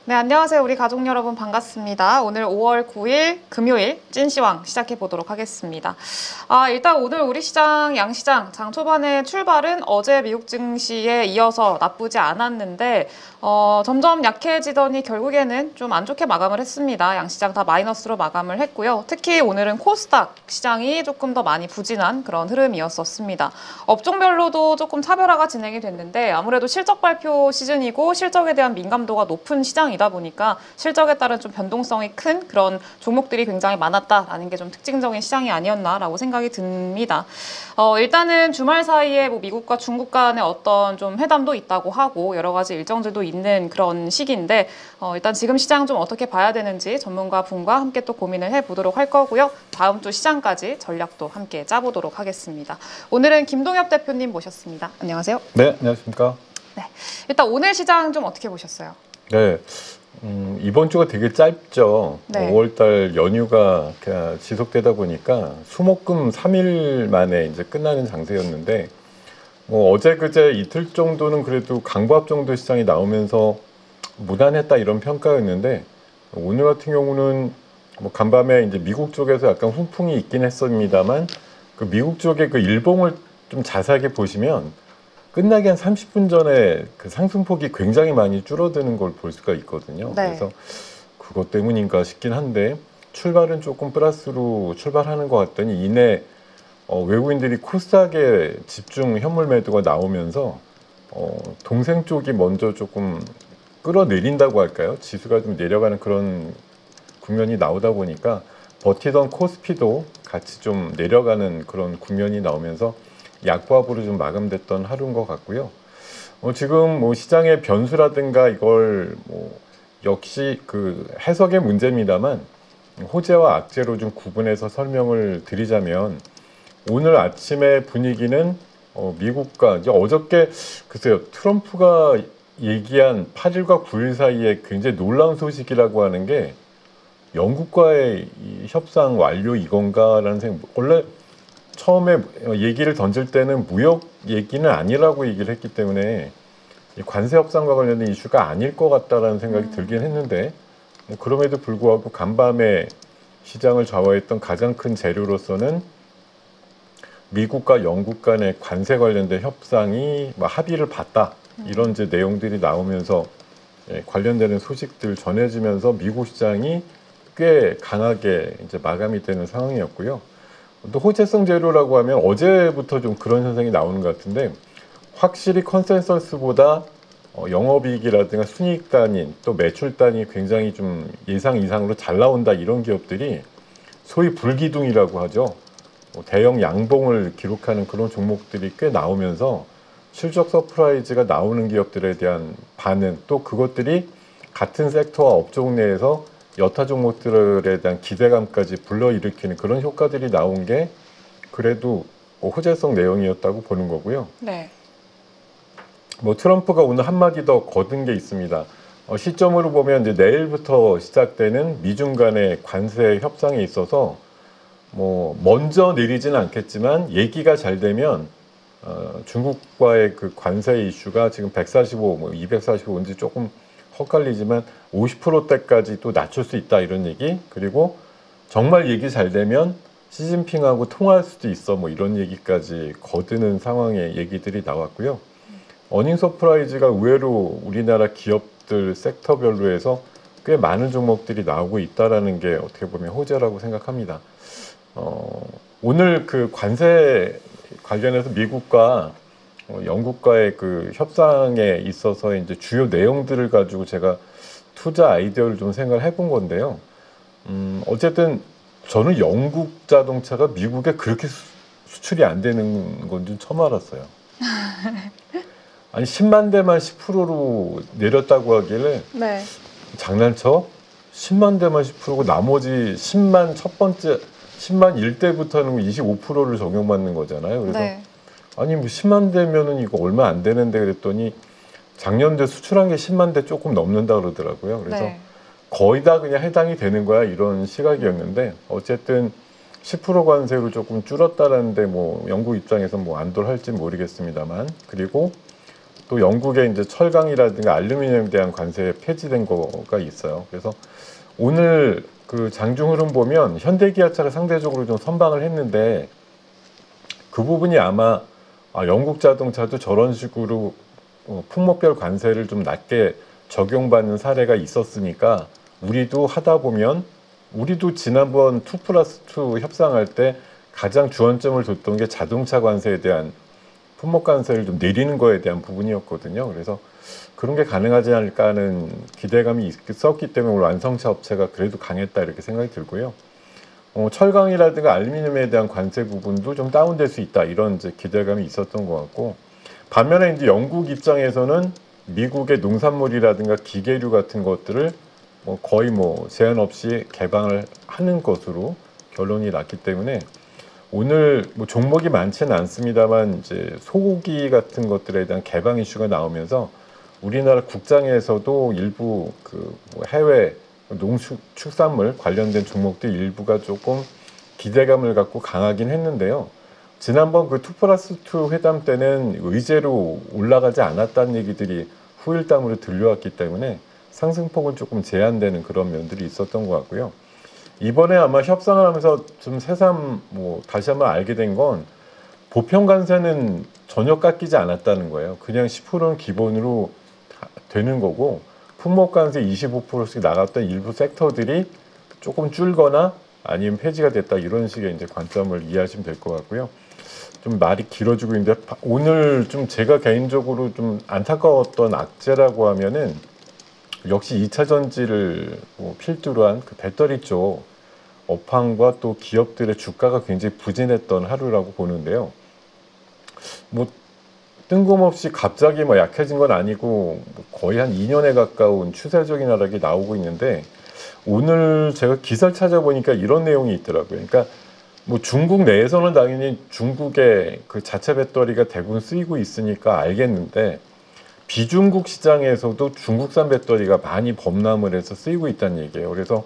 네, 안녕하세요. 우리 가족 여러분 반갑습니다. 오늘 5월 9일 금요일 찐시황 시작해 보도록 하겠습니다. 일단 오늘 우리 시장, 양시장 장 초반에 출발은 어제 미국 증시에 이어서 나쁘지 않았는데 점점 약해지더니 결국에는 좀 안 좋게 마감을 했습니다. 양시장 다 마이너스로 마감을 했고요. 특히 오늘은 코스닥 시장이 조금 더 많이 부진한 그런 흐름이었었습니다. 업종별로도 조금 차별화가 진행이 됐는데 아무래도 실적 발표 시즌이고 실적에 대한 민감도가 높은 시장이다 보니까 실적에 따른 좀 변동성이 큰 그런 종목들이 굉장히 많았다라는 게 좀 특징적인 시장이 아니었나라고 생각이 듭니다. 일단은 주말 사이에 뭐 미국과 중국 간의 어떤 좀 회담도 있다고 하고 여러 가지 일정들도 있는 그런 시기인데 일단 지금 시장 좀 어떻게 봐야 되는지 전문가 분과 함께 또 고민을 해보도록 할 거고요. 다음 주 시장까지 전략도 함께 짜보도록 하겠습니다. 오늘은 김동엽 대표님 모셨습니다. 안녕하세요. 네, 안녕하십니까. 네, 일단 오늘 시장 좀 어떻게 보셨어요? 네, 이번 주가 되게 짧죠. 네. 5월달 연휴가 지속되다 보니까 수목금 3일 만에 이제 끝나는 장세였는데, 뭐 어제 그제 이틀 정도는 그래도 강보합 정도 시장이 나오면서 무난했다 이런 평가였는데, 오늘 같은 경우는 뭐 간밤에 이제 미국 쪽에서 약간 훈풍이 있긴 했습니다만, 그 미국 쪽의 그 일봉을 좀 자세하게 보시면 끝나기 한 30분 전에 그 상승폭이 굉장히 많이 줄어드는 걸 볼 수가 있거든요. 네. 그래서 그것 때문인가 싶긴 한데 출발은 조금 플러스로 출발하는 것 같더니 이내 외국인들이 코스닥에 집중 현물 매도가 나오면서 동생 쪽이 먼저 조금 끌어내린다고 할까요? 지수가 좀 내려가는 그런 국면이 나오다 보니까 버티던 코스피도 같이 좀 내려가는 그런 국면이 나오면서 약보합으로 좀 마감됐던 하루인 것 같고요. 지금 뭐 시장의 변수라든가 이걸 뭐 역시 그 해석의 문제입니다만 호재와 악재로 좀 구분해서 설명을 드리자면 오늘 아침의 분위기는 미국과 이제 어저께 글쎄요 트럼프가 얘기한 8일과 9일 사이에 굉장히 놀라운 소식이라고 하는 게 영국과의 이 협상 완료 이건가라는 생각. 원래 처음에 얘기를 던질 때는 무역 얘기는 아니라고 얘기를 했기 때문에 관세 협상과 관련된 이슈가 아닐 것 같다라는 생각이 들긴 했는데 뭐 그럼에도 불구하고 간밤에 시장을 좌우했던 가장 큰 재료로서는 미국과 영국 간의 관세 관련된 협상이 뭐 합의를 봤다 이런 이제 내용들이 나오면서 관련되는 소식들 전해지면서 미국 시장이 꽤 강하게 이제 마감이 되는 상황이었고요. 또 호재성 재료라고 하면 어제부터 좀 그런 현상이 나오는 것 같은데 확실히 컨센서스보다 영업이익이라든가 순이익 단위 또 매출 단위 굉장히 좀 예상 이상으로 잘 나온다 이런 기업들이 소위 불기둥이라고 하죠. 대형 양봉을 기록하는 그런 종목들이 꽤 나오면서 실적 서프라이즈가 나오는 기업들에 대한 반응 또 그것들이 같은 섹터와 업종 내에서 여타 종목들에 대한 기대감까지 불러일으키는 그런 효과들이 나온 게 그래도 호재성 내용이었다고 보는 거고요. 네. 뭐 트럼프가 오늘 한마디 더 거둔 게 있습니다. 시점으로 보면 이제 내일부터 시작되는 미중 간의 관세 협상에 있어서 뭐 먼저 내리지는 않겠지만 얘기가 잘 되면 중국과의 그 관세 이슈가 지금 145, 뭐 245인지 조금 헛갈리지만 50%대까지 또 낮출 수 있다 이런 얘기 그리고 정말 얘기 잘 되면 시진핑하고 통화할 수도 있어 뭐 이런 얘기까지 거드는 상황의 얘기들이 나왔고요. 어닝 서프라이즈가 의외로 우리나라 기업들 섹터별로 해서 꽤 많은 종목들이 나오고 있다라는 게 어떻게 보면 호재라고 생각합니다. 오늘 그 관세 관련해서 미국과 영국과의 그 협상에 있어서 이제 주요 내용들을 가지고 제가 투자 아이디어를 좀 생각을 해본 건데요. 어쨌든 저는 영국 자동차가 미국에 그렇게 수출이 안 되는 건 좀 처음 알았어요. 아니 10만 대만 10%로 내렸다고 하길래 네. 장난쳐? 10만 대만 10%고 나머지 10만 첫 번째 10만 1대부터는 25%를 적용받는 거잖아요. 그래서 네. 아니 뭐 10만 대면은 이거 얼마 안 되는데 그랬더니 작년도에 수출한 게 10만 대 조금 넘는다 그러더라고요. 그래서 네. 거의 다 그냥 해당이 되는 거야 이런 시각이었는데 어쨌든 10% 관세로 조금 줄었다라는데 뭐 영국 입장에서 뭐 안도할지 모르겠습니다만 그리고 또 영국의 이제 철강이라든가 알루미늄에 대한 관세 폐지된 거가 있어요. 그래서 오늘 그 장중 흐름 보면 현대기아차가 상대적으로 좀 선방을 했는데 그 부분이 아마 영국 자동차도 저런 식으로 품목별 관세를 좀 낮게 적용받는 사례가 있었으니까 우리도 하다 보면 우리도 지난번 2+2 협상할 때 가장 주안점을 뒀던 게 자동차 관세에 대한 품목 관세를 좀 내리는 거에 대한 부분이었거든요. 그래서 그런 게 가능하지 않을까 하는 기대감이 있었기 때문에 오늘 완성차 업체가 그래도 강했다 이렇게 생각이 들고요. 철강이라든가 알루미늄에 대한 관세 부분도 좀 다운될 수 있다 이런 이제 기대감이 있었던 것 같고, 반면에 이제 영국 입장에서는 미국의 농산물이라든가 기계류 같은 것들을 거의 제한 없이 개방을 하는 것으로 결론이 났기 때문에 오늘 종목이 많지는 않습니다만 이제 소고기 같은 것들에 대한 개방 이슈가 나오면서 우리나라 국장에서도 일부 해외 농축산물 관련된 종목들 일부가 조금 기대감을 갖고 강하긴 했는데요. 지난번 그 2+2 회담 때는 의제로 올라가지 않았다는 얘기들이 후일담으로 들려왔기 때문에 상승폭은 조금 제한되는 그런 면들이 있었던 것 같고요. 이번에 아마 협상을 하면서 좀 새삼 다시 한번 알게 된 건 보편 관세는 전혀 깎이지 않았다는 거예요. 그냥 10%는 기본으로 되는 거고 품목 관세 25%씩 나갔던 일부 섹터들이 조금 줄거나 아니면 폐지가 됐다 이런 식의 이제 관점을 이해하시면 될 것 같고요. 좀 말이 길어지고 있는데 오늘 좀 제가 개인적으로 좀 안타까웠던 악재라고 하면은 역시 2차 전지를 필두로 한 그 배터리 쪽 업황과 또 기업들의 주가가 굉장히 부진했던 하루라고 보는데요. 뜬금없이 갑자기 약해진 건 아니고 거의 한 2년에 가까운 추세적인 하락이 나오고 있는데 오늘 제가 기사를 찾아보니까 이런 내용이 있더라고요. 그러니까 중국 내에서는 당연히 중국의 그 자체 배터리가 대부분 쓰이고 있으니까 알겠는데 비중국 시장에서도 중국산 배터리가 많이 범람을 해서 쓰이고 있다는 얘기예요. 그래서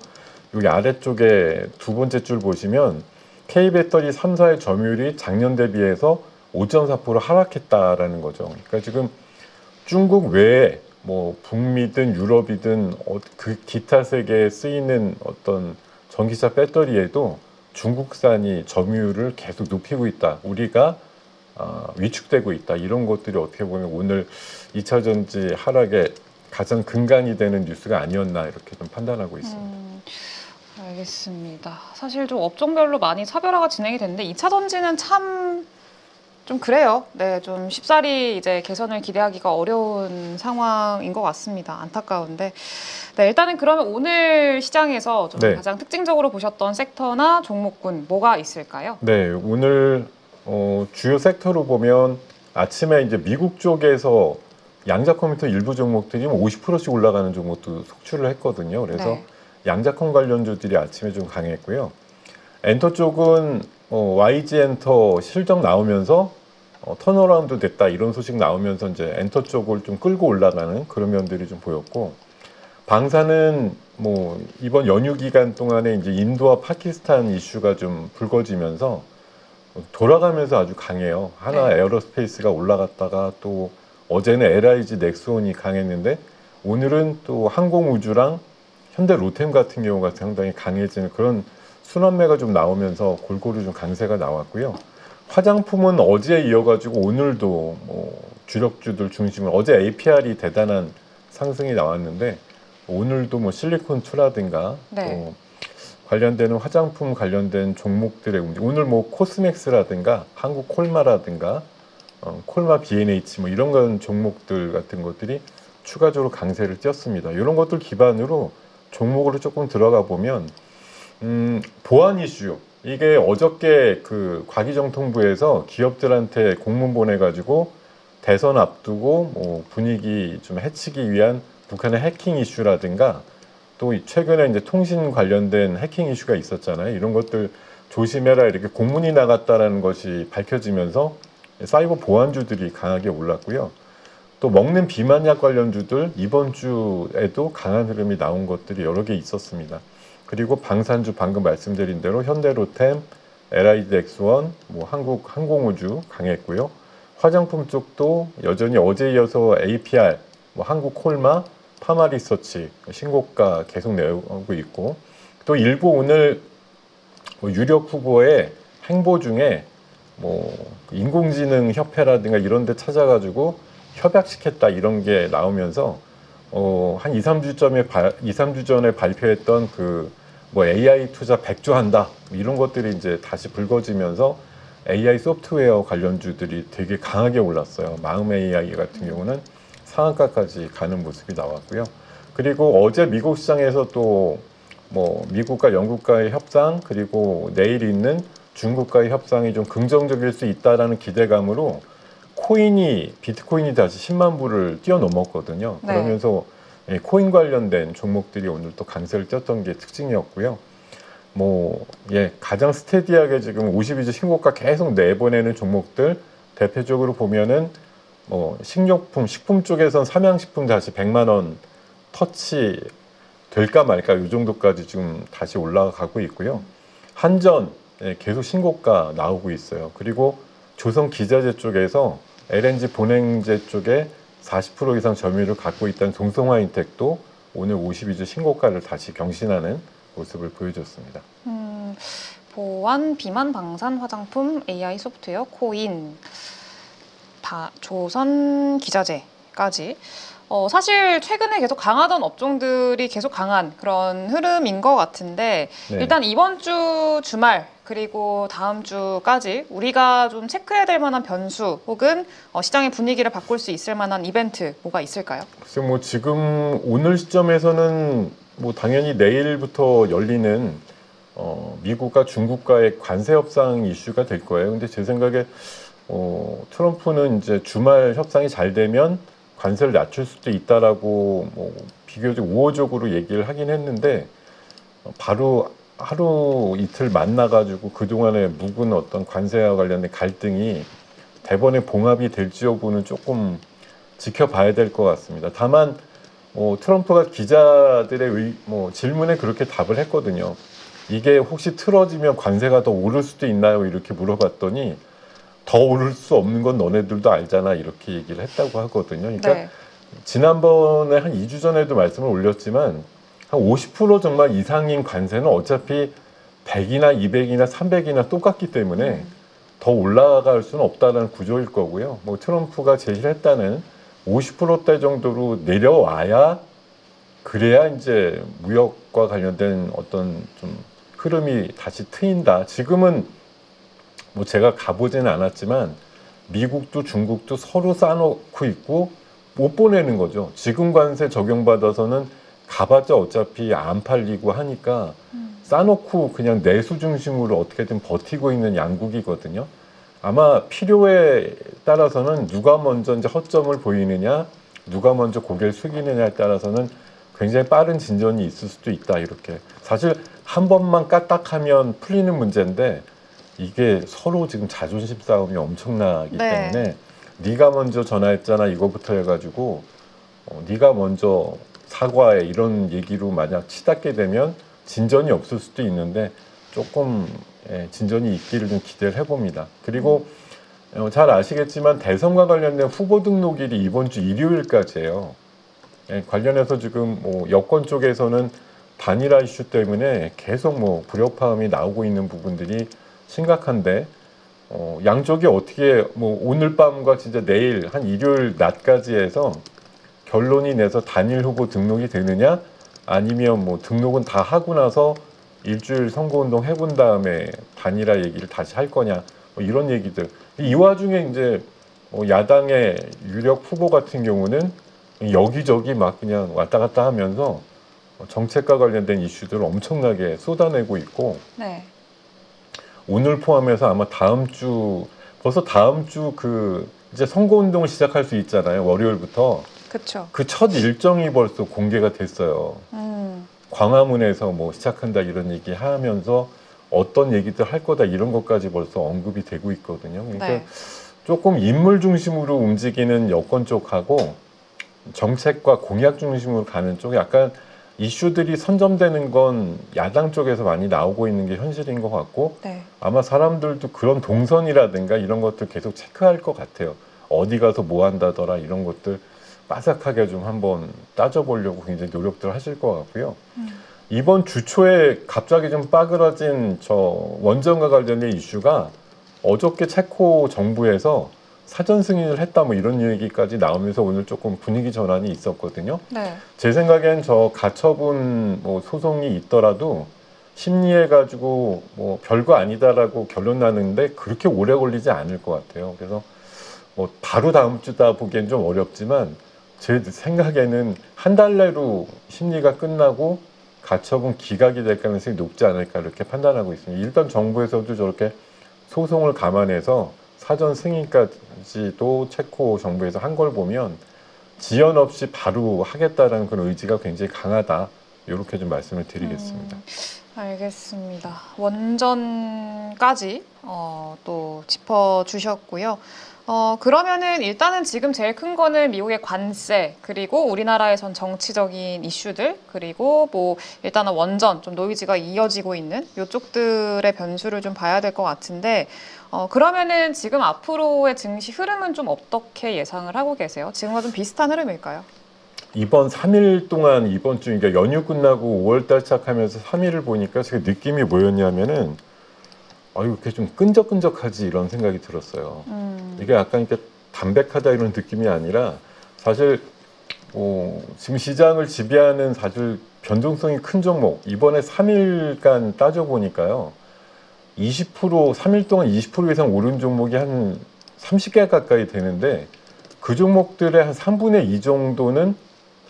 여기 아래쪽에 두 번째 줄 보시면 K배터리 3사의 점유율이 작년 대비해서 5.4% 하락했다라는 거죠. 그러니까 지금 중국 외에 북미든 유럽이든 그 기타 세계에 쓰이는 어떤 전기차 배터리에도 중국산이 점유율을 계속 높이고 있다. 우리가 위축되고 있다. 이런 것들이 어떻게 보면 오늘 2차 전지 하락의 가장 근간이 되는 뉴스가 아니었나 이렇게 좀 판단하고 있습니다. 알겠습니다. 사실 좀 업종별로 많이 차별화가 진행이 됐는데 2차 전지는 참 좀 그래요. 네, 좀 쉽사리 이제 개선을 기대하기가 어려운 상황인 것 같습니다. 안타까운데. 네, 일단은 그러면 오늘 시장에서 좀 네. 가장 특징적으로 보셨던 섹터나 종목군 뭐가 있을까요? 네, 오늘 주요 섹터로 보면 아침에 이제 미국 쪽에서 양자 컴퓨터 일부 종목들이 50%씩 올라가는 종목도 속출을 했거든요. 그래서 네. 양자컴 관련주들이 아침에 좀 강했고요. 엔터 쪽은 YG 엔터 실적 나오면서 턴어라운드 됐다 이런 소식 나오면서 이제 엔터 쪽을 좀 끌고 올라가는 그런 면들이 좀 보였고, 방사는 이번 연휴 기간 동안에 이제 인도와 파키스탄 이슈가 좀 불거지면서 돌아가면서 아주 강해요. 하나 네. 에어로스페이스가 올라갔다가 또 어제는 LIG 넥스온이 강했는데 오늘은 또 항공우주랑 현대 로템 같은 경우가 상당히 강해지는 그런 순환매가 좀 나오면서 골고루 좀 강세가 나왔고요. 화장품은 어제 이어가지고 오늘도 주력주들 중심으로 어제 APR이 대단한 상승이 나왔는데 오늘도 실리콘2라든가 네. 또 관련되는 화장품 관련된 종목들의 움직임, 오늘 코스맥스라든가 한국 콜마라든가 콜마 B&H 이런 건 종목들 같은 것들이 추가적으로 강세를 띄었습니다. 이런 것들 기반으로 종목으로 조금 들어가 보면 보안 이슈, 이게 어저께 그 과기정통부에서 기업들한테 공문 보내가지고 대선 앞두고 분위기 좀 해치기 위한 북한의 해킹 이슈라든가 또 최근에 이제 통신 관련된 해킹 이슈가 있었잖아요. 이런 것들 조심해라 이렇게 공문이 나갔다라는 것이 밝혀지면서 사이버 보안주들이 강하게 올랐고요. 또 먹는 비만약 관련주들 이번 주에도 강한 흐름이 나온 것들이 여러 개 있었습니다. 그리고 방산주 방금 말씀드린 대로 현대로템, LIG 넥스원, 한국 항공우주 강했고요. 화장품 쪽도 여전히 어제 이어서 APR, 뭐 한국콜마, 파마리서치 신고가 계속 내고 있고, 또 일부 오늘 뭐 유력 후보의 행보 중에 뭐 인공지능 협회라든가 이런 데 찾아가지고 협약시켰다 이런 게 나오면서 한 2, 3주 전에 발표했던 그 뭐 AI 투자 100조 한다 이런 것들이 이제 다시 불거지면서 AI 소프트웨어 관련주들이 되게 강하게 올랐어요. 마음 AI 같은 경우는 상한가까지 가는 모습이 나왔고요. 그리고 어제 미국 시장에서 또 뭐 미국과 영국과의 협상, 그리고 내일 있는 중국과의 협상이 좀 긍정적일 수 있다라는 기대감으로 비트코인이 다시 10만 불을 뛰어넘었거든요. 네. 그러면서 코인 관련된 종목들이 오늘 또 강세를 띄었던 게 특징이었고요. 가장 스테디하게 지금 52주 신고가 계속 내보내는 종목들 대표적으로 보면은 식료품, 식품 쪽에선 삼양식품 다시 100만 원 터치 될까 말까 이 정도까지 지금 다시 올라가고 있고요. 한전 계속 신고가 나오고 있어요. 그리고 조선 기자재 쪽에서 LNG 본행제 쪽에 40% 이상 점유율을 갖고 있다는 동성화인텍도 오늘 52주 신고가를 다시 경신하는 모습을 보여줬습니다. 보안, 비만, 방산, 화장품, AI 소프트웨어, 코인, 조선 기자재까지 사실 최근에 계속 강하던 업종들이 계속 강한 그런 흐름인 것 같은데 네. 일단 이번 주 주말 그리고 다음 주까지 우리가 좀 체크해야 될 만한 변수 혹은 시장의 분위기를 바꿀 수 있을 만한 이벤트 뭐가 있을까요? 글쎄 뭐 지금 오늘 시점에서는 뭐 당연히 내일부터 열리는 미국과 중국과의 관세 협상 이슈가 될 거예요. 근데 제 생각에 트럼프는 이제 주말 협상이 잘 되면 관세를 낮출 수도 있다라고 뭐 비교적 우호적으로 얘기를 하긴 했는데 바로 하루 이틀 만나가지고 그동안에 묵은 어떤 관세와 관련된 갈등이 대번에 봉합이 될지 여부는 조금 지켜봐야 될 것 같습니다. 다만 트럼프가 기자들의 질문에 그렇게 답을 했거든요. 이게 혹시 틀어지면 관세가 더 오를 수도 있나요? 이렇게 물어봤더니 더 오를 수 없는 건 너네들도 알잖아 이렇게 얘기를 했다고 하거든요. 그러니까 네. 지난번에 한 2주 전에도 말씀을 올렸지만 한 50% 정말 이상인 관세는 어차피 100이나 200이나 300이나 똑같기 때문에 더 올라갈 수는 없다는 구조일 거고요. 뭐 트럼프가 제시를 했다는 50%대 정도로 내려와야 그래야 이제 무역과 관련된 어떤 좀 흐름이 다시 트인다. 지금은 뭐 제가 가보지는 않았지만 미국도 중국도 서로 싸놓고 있고 못 보내는 거죠. 지금 관세 적용받아서는 가봤자 어차피 안 팔리고 하니까 싸놓고 그냥 내수 중심으로 어떻게든 버티고 있는 양국이거든요. 아마 필요에 따라서는 누가 먼저 이제 허점을 보이느냐, 누가 먼저 고개를 숙이느냐에 따라서는 굉장히 빠른 진전이 있을 수도 있다. 이렇게 사실 한 번만 까딱하면 풀리는 문제인데 이게 서로 지금 자존심 싸움이 엄청나기 네. 때문에 네가 먼저 전화했잖아 이거부터 해가지고 네가 먼저 사과해 이런 얘기로 만약 치닫게 되면 진전이 없을 수도 있는데 조금 진전이 있기를 좀 기대를 해봅니다. 그리고 잘 아시겠지만 대선과 관련된 후보 등록일이 이번 주 일요일까지예요. 관련해서 지금 뭐 여권 쪽에서는 단일화 이슈 때문에 계속 뭐 불협화음이 나오고 있는 부분들이 심각한데 양쪽이 어떻게 뭐 오늘 밤과 진짜 내일 한 일요일 낮까지 해서 결론이 내서 단일 후보 등록이 되느냐 아니면 뭐 등록은 다 하고 나서 일주일 선거운동 해본 다음에 단일화 얘기를 다시 할 거냐 뭐 이런 얘기들. 이 와중에 이제 야당의 유력 후보 같은 경우는 여기저기 막 그냥 왔다 갔다 하면서 정책과 관련된 이슈들을 엄청나게 쏟아내고 있고 네. 오늘 포함해서 아마 벌써 다음 주 이제 선거운동을 시작할 수 있잖아요. 월요일부터. 그렇죠. 그 첫 일정이 벌써 공개가 됐어요. 광화문에서 뭐 시작한다 이런 얘기 하면서 어떤 얘기들 할 거다 이런 것까지 벌써 언급이 되고 있거든요. 그러니까 네. 조금 인물 중심으로 움직이는 여권 쪽하고 정책과 공약 중심으로 가는 쪽 약간 이슈들이 선점되는 건 야당 쪽에서 많이 나오고 있는 게 현실인 것 같고 네. 아마 사람들도 그런 동선이라든가 이런 것들 계속 체크할 것 같아요. 어디 가서 뭐 한다더라 이런 것들 빠삭하게 좀 한번 따져보려고 굉장히 노력들 하실 것 같고요. 이번 주 초에 갑자기 좀 빠그러진 저 원전과 관련된 이슈가 어저께 체코 정부에서 사전 승인을 했다 뭐 이런 얘기까지 나오면서 오늘 조금 분위기 전환이 있었거든요. 네. 제 생각엔 저 가처분 뭐 소송이 있더라도 심리해가지고 뭐 별거 아니다라고 결론 나는데 그렇게 오래 걸리지 않을 것 같아요. 그래서 뭐 바로 다음 주다 보기엔 좀 어렵지만 제 생각에는 한 달 내로 심리가 끝나고 가처분 기각이 될 가능성이 높지 않을까 이렇게 판단하고 있습니다. 일단 정부에서도 저렇게 소송을 감안해서 사전 승인까지도 체코 정부에서 한 걸 보면 지연 없이 바로 하겠다라는 그런 의지가 굉장히 강하다. 이렇게 좀 말씀을 드리겠습니다. 알겠습니다. 원전까지 또 짚어주셨고요. 그러면은 일단은 지금 제일 큰 거는 미국의 관세, 그리고 우리나라에선 정치적인 이슈들, 그리고 뭐 일단은 원전, 좀 노이즈가 이어지고 있는 이쪽들의 변수를 좀 봐야 될 것 같은데, 그러면은 지금 앞으로의 증시 흐름은 좀 어떻게 예상을 하고 계세요? 지금과 좀 비슷한 흐름일까요? 이번 3일 동안 이번 주 그러니까 연휴 끝나고 5월달 시작하면서 3일을 보니까 제가 느낌이 뭐였냐면은 이렇게 좀 끈적끈적하지 이런 생각이 들었어요. 이게 약간 이렇게 담백하다 이런 느낌이 아니라 사실 지금 시장을 지배하는 사실 변동성이 큰 종목 이번에 3일간 따져보니까요. 3일 동안 20% 이상 오른 종목이 한 30개 가까이 되는데 그 종목들의 한 3분의 2 정도는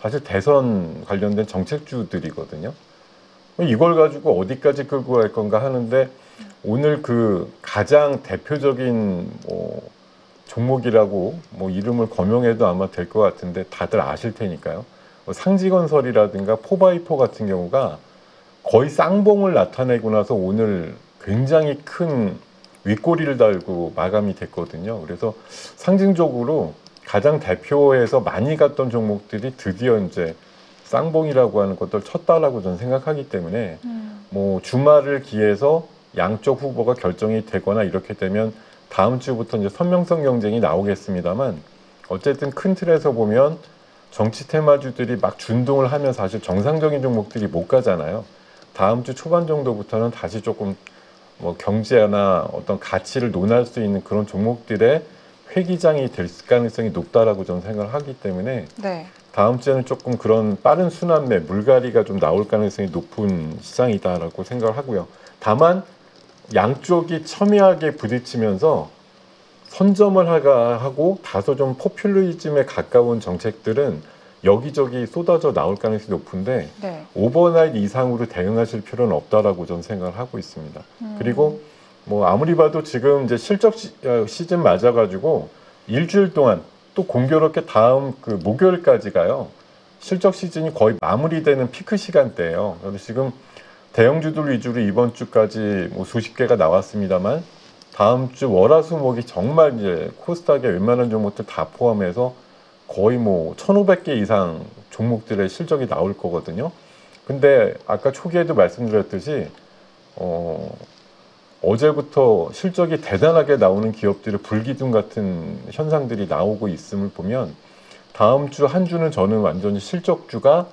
사실 대선 관련된 정책주들이거든요. 이걸 가지고 어디까지 끌고 갈 건가 하는데 오늘 그 가장 대표적인 종목이라고 이름을 거명해도 아마 될 것 같은데 다들 아실 테니까요. 상지건설이라든가 포바이포 같은 경우가 거의 쌍봉을 나타내고 나서 오늘 굉장히 큰 윗꼬리를 달고 마감이 됐거든요. 그래서 상징적으로 가장 대표해서 많이 갔던 종목들이 드디어 이제 쌍봉이라고 하는 것들 쳤다라고 저는 생각하기 때문에 뭐 주말을 기해서 양쪽 후보가 결정이 되거나 이렇게 되면 다음 주부터 이제 선명성 경쟁이 나오겠습니다만 어쨌든 큰 틀에서 보면 정치 테마주들이 막 준동을 하면 사실 정상적인 종목들이 못 가잖아요. 다음 주 초반 정도부터는 다시 조금 뭐 경제나 어떤 가치를 논할 수 있는 그런 종목들의 회기장이 될 가능성이 높다라고 저는 생각을 하기 때문에 네. 다음 주에는 조금 그런 빠른 순환매, 물갈이가 좀 나올 가능성이 높은 시장이다라고 생각을 하고요. 다만 양쪽이 첨예하게 부딪히면서 선점을 하고 다소 좀 포퓰리즘에 가까운 정책들은 여기저기 쏟아져 나올 가능성이 높은데 네. 오버나잇 이상으로 대응하실 필요는 없다라고 저는 생각을 하고 있습니다. 그리고 뭐 아무리 봐도 지금 이제 실적 시즌 맞아가지고 일주일 동안 또 공교롭게 다음 그 목요일까지가요. 실적 시즌이 거의 마무리되는 피크 시간대예요. 그래서 지금 대형주들 위주로 이번 주까지 뭐 수십 개가 나왔습니다만 다음 주 월화수목이 정말 이제 코스닥의 웬만한 종목들 다 포함해서 거의 뭐 1,500개 이상 종목들의 실적이 나올 거거든요. 근데 아까 초기에도 말씀드렸듯이 어제부터 실적이 대단하게 나오는 기업들의 불기둥 같은 현상들이 나오고 있음을 보면 다음 주 한 주는 저는 완전히 실적주가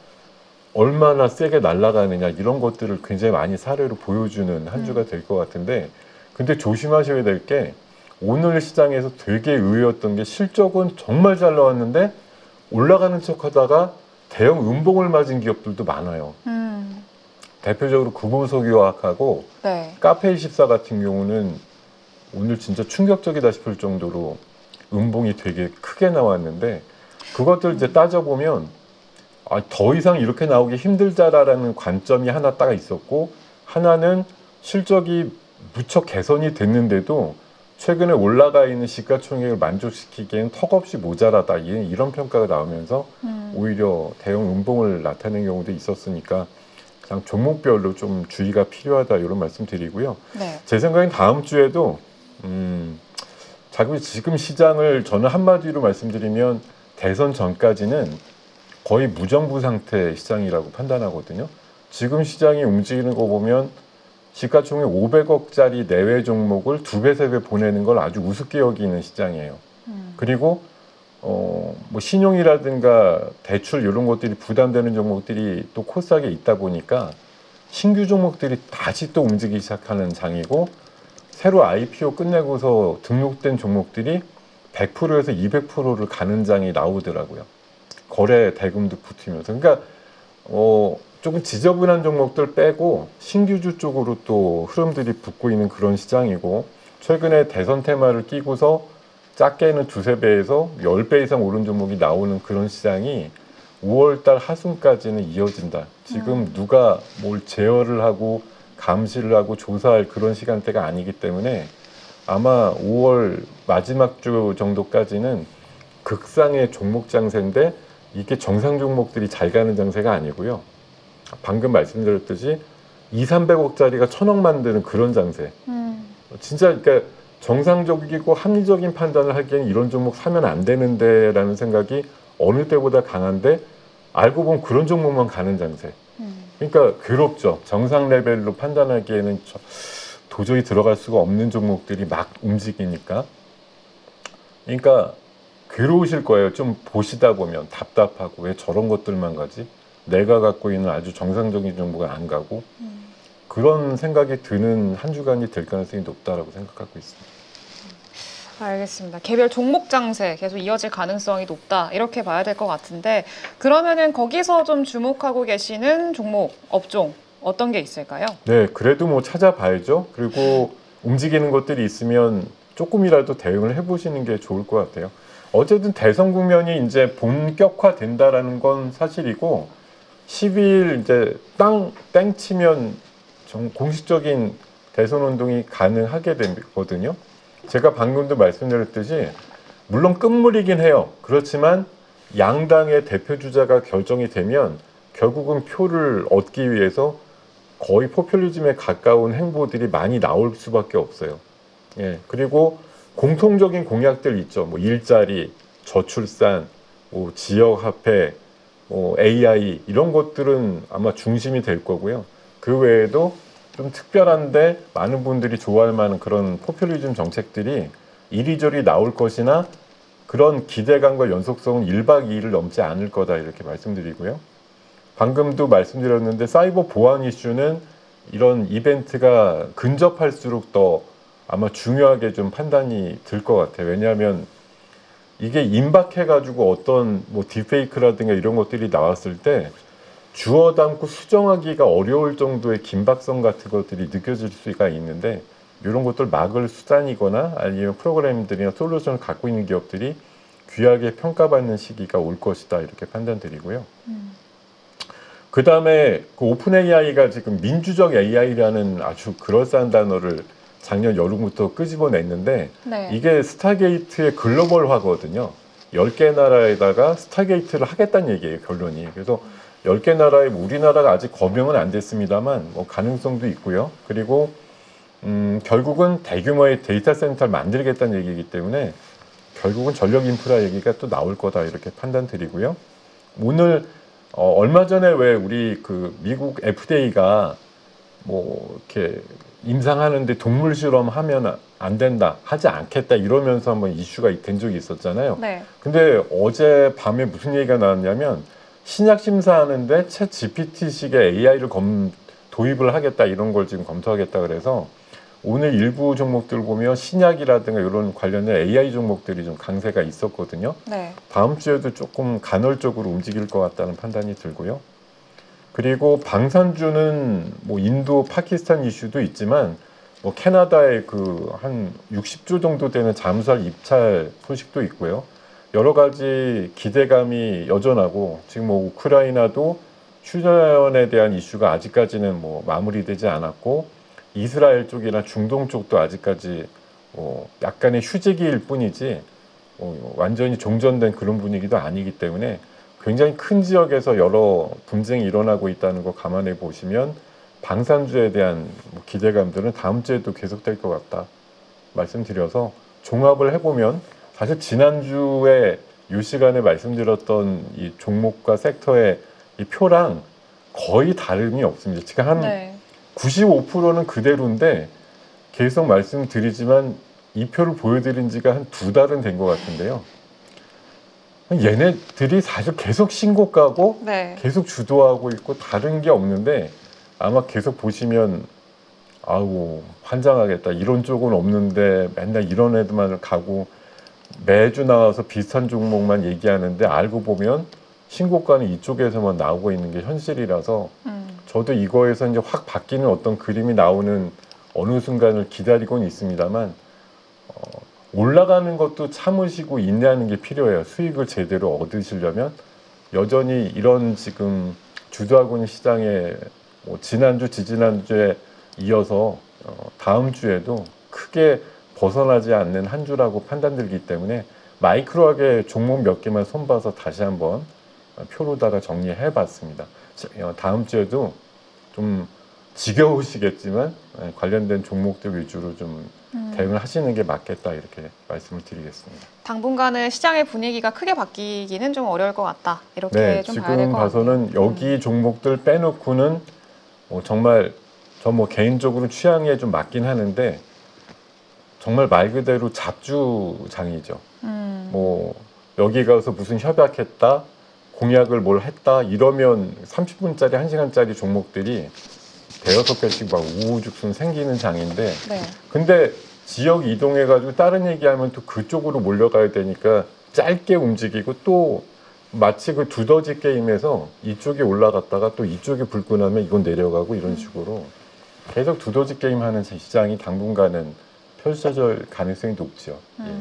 얼마나 세게 날아가느냐 이런 것들을 굉장히 많이 사례로 보여주는 한 주가 될 것 같은데 근데 조심하셔야 될 게 오늘 시장에서 되게 의외였던 게 실적은 정말 잘 나왔는데 올라가는 척하다가 대형 음봉을 맞은 기업들도 많아요. 대표적으로 구보석유화학하고 네. 카페24 같은 경우는 오늘 진짜 충격적이다 싶을 정도로 음봉이 되게 크게 나왔는데 그것들 이제 따져보면 더 이상 이렇게 나오기 힘들다라는 관점이 하나 딱 있었고 하나는 실적이 무척 개선이 됐는데도 최근에 올라가 있는 시가총액을 만족시키기에는 턱없이 모자라다 이런 평가가 나오면서 오히려 대형 음봉을 나타낸 경우도 있었으니까 그냥 종목별로 좀 주의가 필요하다 이런 말씀 드리고요. 네. 제 생각엔 다음 주에도 지금 시장을 저는 한마디로 말씀드리면 대선 전까지는 거의 무정부 상태 시장이라고 판단하거든요. 지금 시장이 움직이는 거 보면 시가총액 500억짜리 내외 종목을 2배, 3배 보내는 걸 아주 우습게 여기는 시장이에요. 그리고 뭐 신용이라든가 대출 이런 것들이 부담되는 종목들이 또 코스닥에 있다 보니까 신규 종목들이 다시 또 움직이기 시작하는 장이고, 새로 IPO 끝내고서 등록된 종목들이 100%에서 200%를 가는 장이 나오더라고요. 거래 대금도 붙으면서. 그러니까 조금 지저분한 종목들 빼고 신규주 쪽으로 또 흐름들이 붙고 있는 그런 시장이고, 최근에 대선 테마를 끼고서 작게는 2~3배에서 10배 이상 오른 종목이 나오는 그런 시장이 5월달 하순까지는 이어진다. 지금 누가 뭘 제어를 하고 감시를 하고 조사할 그런 시간대가 아니기 때문에 아마 5월 마지막 주 정도까지는 극상의 종목 장세인데, 이게 정상 종목들이 잘 가는 장세가 아니고요. 방금 말씀드렸듯이 200~300억짜리가 1000억 만드는 그런 장세. 진짜 그러니까 정상적이고 합리적인 판단을 하기엔 이런 종목 사면 안 되는데 라는 생각이 어느 때보다 강한데, 알고 보면 그런 종목만 가는 장세. 그러니까 괴롭죠. 정상 레벨로 판단하기에는 도저히 들어갈 수가 없는 종목들이 막 움직이니까. 그러니까 괴로우실 거예요. 좀 보시다 보면 답답하고, 왜 저런 것들만 가지? 내가 갖고 있는 아주 정상적인 정보가 안 가고, 그런 생각이 드는 한 주간이 될 가능성이 높다라고 생각하고 있습니다. 알겠습니다. 개별 종목 장세 계속 이어질 가능성이 높다, 이렇게 봐야 될 것 같은데, 그러면은 거기서 좀 주목하고 계시는 종목, 업종 어떤 게 있을까요? 네, 그래도 뭐 찾아봐야죠. 그리고 움직이는 것들이 있으면 조금이라도 대응을 해보시는 게 좋을 것 같아요. 어쨌든 대선 국면이 이제 본격화된다라는 건 사실이고, 12일 이제 땡 치면 공식적인 대선 운동이 가능하게 되거든요. 제가 방금도 말씀드렸듯이 물론 끝물이긴 해요. 그렇지만 양당의 대표 주자가 결정이 되면 결국은 표를 얻기 위해서 거의 포퓰리즘에 가까운 행보들이 많이 나올 수밖에 없어요. 예, 그리고 공통적인 공약들 있죠. 뭐 일자리, 저출산, 뭐 지역 화폐, 뭐 AI 이런 것들은 아마 중심이 될 거고요. 그 외에도 좀 특별한데 많은 분들이 좋아할 만한 그런 포퓰리즘 정책들이 이리저리 나올 것이나, 그런 기대감과 연속성은 1박 2일을 넘지 않을 거다, 이렇게 말씀드리고요. 방금도 말씀드렸는데 사이버 보안 이슈는 이런 이벤트가 근접할수록 더 아마 중요하게 좀 판단이 들 것 같아요. 왜냐하면 이게 임박해가지고 어떤 뭐 딥페이크라든가 이런 것들이 나왔을 때 주워 담고 수정하기가 어려울 정도의 긴박성 같은 것들이 느껴질 수가 있는데, 이런 것들 막을 수단이거나 아니면 프로그램들이나 솔루션을 갖고 있는 기업들이 귀하게 평가받는 시기가 올 것이다, 이렇게 판단드리고요. 그 다음에 그 오픈 AI가 지금 민주적 AI라는 아주 그럴싸한 단어를 작년 여름부터 끄집어냈는데, 네. 이게 스타게이트의 글로벌화거든요. 10개 나라에다가 스타게이트를 하겠다는 얘기예요, 결론이. 그래서 10개 나라에 우리나라가 아직 거명은 안 됐습니다만 뭐 가능성도 있고요. 그리고 결국은 대규모의 데이터 센터를 만들겠다는 얘기이기 때문에 결국은 전력 인프라 얘기가 또 나올 거다, 이렇게 판단드리고요. 오늘 얼마 전에 왜 우리 그 미국 FDA가 뭐 이렇게 임상하는데 동물 실험하면 안 된다, 하지 않겠다 이러면서 한번 이슈가 된 적이 있었잖아요. 네. 근데 어제 밤에 무슨 얘기가 나왔냐면, 신약 심사하는데 챗 GPT식의 AI를 도입을 하겠다, 이런 걸 지금 검토하겠다 그래서 오늘 일부 종목들 보면 신약이라든가 이런 관련된 AI 종목들이 좀 강세가 있었거든요. 네. 다음 주에도 조금 간헐적으로 움직일 것 같다는 판단이 들고요. 그리고 방산주는 뭐 인도, 파키스탄 이슈도 있지만 뭐 캐나다의 그 한 60조 정도 되는 잠수할 입찰 소식도 있고요. 여러 가지 기대감이 여전하고, 지금 뭐 우크라이나도 휴전에 대한 이슈가 아직까지는 뭐 마무리되지 않았고, 이스라엘 쪽이나 중동 쪽도 아직까지 약간의 휴지기일 뿐이지 완전히 종전된 그런 분위기도 아니기 때문에 굉장히 큰 지역에서 여러 분쟁이 일어나고 있다는 거 감안해 보시면 방산주에 대한 기대감들은 다음 주에도 계속될 것 같다 말씀드려서, 종합을 해보면 사실 지난주에 이 시간에 말씀드렸던 이 종목과 섹터의 이 표랑 거의 다름이 없습니다. 지금 한 네. 95%는 그대로인데, 계속 말씀드리지만 이 표를 보여드린 지가 한 2달은 된 것 같은데요. 얘네들이 사실 계속 신고가고 네. 계속 주도하고 있고 다른 게 없는데 아마 계속 보시면 아우 환장하겠다. 이런 쪽은 없는데 맨날 이런 애들만 가고 매주 나와서 비슷한 종목만 얘기하는데 알고 보면 신고가는 이쪽에서만 나오고 있는 게 현실이라서 저도 이거에서 이제 확 바뀌는 어떤 그림이 나오는 어느 순간을 기다리고는 있습니다만 올라가는 것도 참으시고 인내하는 게 필요해요. 수익을 제대로 얻으시려면 여전히 이런 지금 주도하고 있는 시장에 뭐 지난주, 지지난주에 이어서 다음 주에도 크게 벗어나지 않는 한 주라고 판단들기 때문에 마이크로하게 종목 몇 개만 손봐서 다시 한번 표로다가 정리해 봤습니다. 다음 주에도 좀 지겨우시겠지만 관련된 종목들 위주로 좀 대응을 하시는 게 맞겠다 이렇게 말씀을 드리겠습니다. 당분간은 시장의 분위기가 크게 바뀌기는 좀 어려울 것 같다. 이렇게 네, 좀 봐야 될 지금 것 같아요. 봐서는 여기 종목들 빼놓고는 정말 저 뭐 개인적으로 취향에 좀 맞긴 하는데 정말 말 그대로 잡주장이죠. 뭐 여기 가서 무슨 협약했다, 공약을 뭘 했다 이러면 30분짜리, 1시간짜리 종목들이 대여섯 개씩 막 우후죽순 생기는 장인데 네. 근데 지역 이동해가지고 다른 얘기하면 또 그쪽으로 몰려가야 되니까 짧게 움직이고 또 마치 그 두더지 게임에서 이쪽이 올라갔다가 또 이쪽이 불고 나면 이건 내려가고 이런 식으로 계속 두더지 게임 하는 시장이 당분간은 펼쳐질 가능성이 높죠. 예.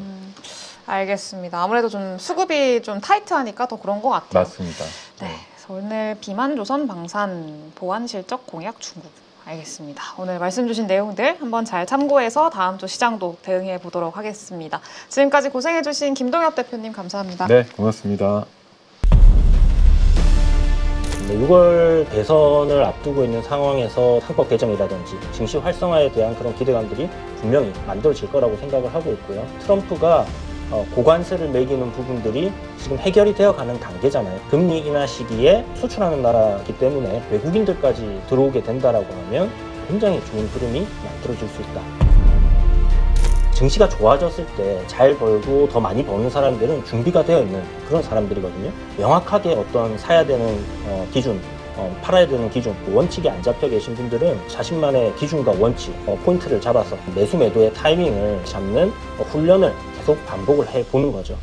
알겠습니다. 아무래도 좀 수급이 좀 타이트하니까 더 그런 것 같아요. 맞습니다. 네. 그래서 오늘 비만조선 방산 보안 실적 공약 중국. 알겠습니다. 오늘 말씀 주신 내용들 한번 잘 참고해서 다음 주 시장도 대응해 보도록 하겠습니다. 지금까지 고생해 주신 김동엽 대표님 감사합니다. 네, 고맙습니다. 6월 대선을 앞두고 있는 상황에서 상법 개정이라든지 증시 활성화에 대한 그런 기대감들이 분명히 만들어질 거라고 생각을 하고 있고요. 트럼프가 고관세를 매기는 부분들이 지금 해결이 되어가는 단계잖아요. 금리 인하 시기에 수출하는 나라이기 때문에 외국인들까지 들어오게 된다라고 하면 굉장히 좋은 흐름이 만들어질 수 있다. 증시가 좋아졌을 때 잘 벌고 더 많이 버는 사람들은 준비가 되어 있는 그런 사람들이거든요. 명확하게 어떤 사야 되는 기준, 팔아야 되는 기준, 원칙이 안 잡혀 계신 분들은 자신만의 기준과 원칙, 포인트를 잡아서 매수 매도의 타이밍을 잡는 훈련을 계속 반복을 해보는 거죠.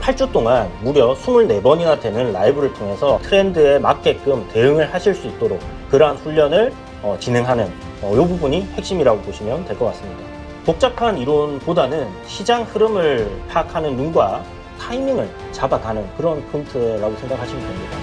8주 동안 무려 24번이나 되는 라이브를 통해서 트렌드에 맞게끔 대응을 하실 수 있도록 그러한 훈련을 진행하는 이 부분이 핵심이라고 보시면 될 것 같습니다. 복잡한 이론보다는 시장 흐름을 파악하는 눈과 타이밍을 잡아가는 그런 포인트라고 생각하시면 됩니다.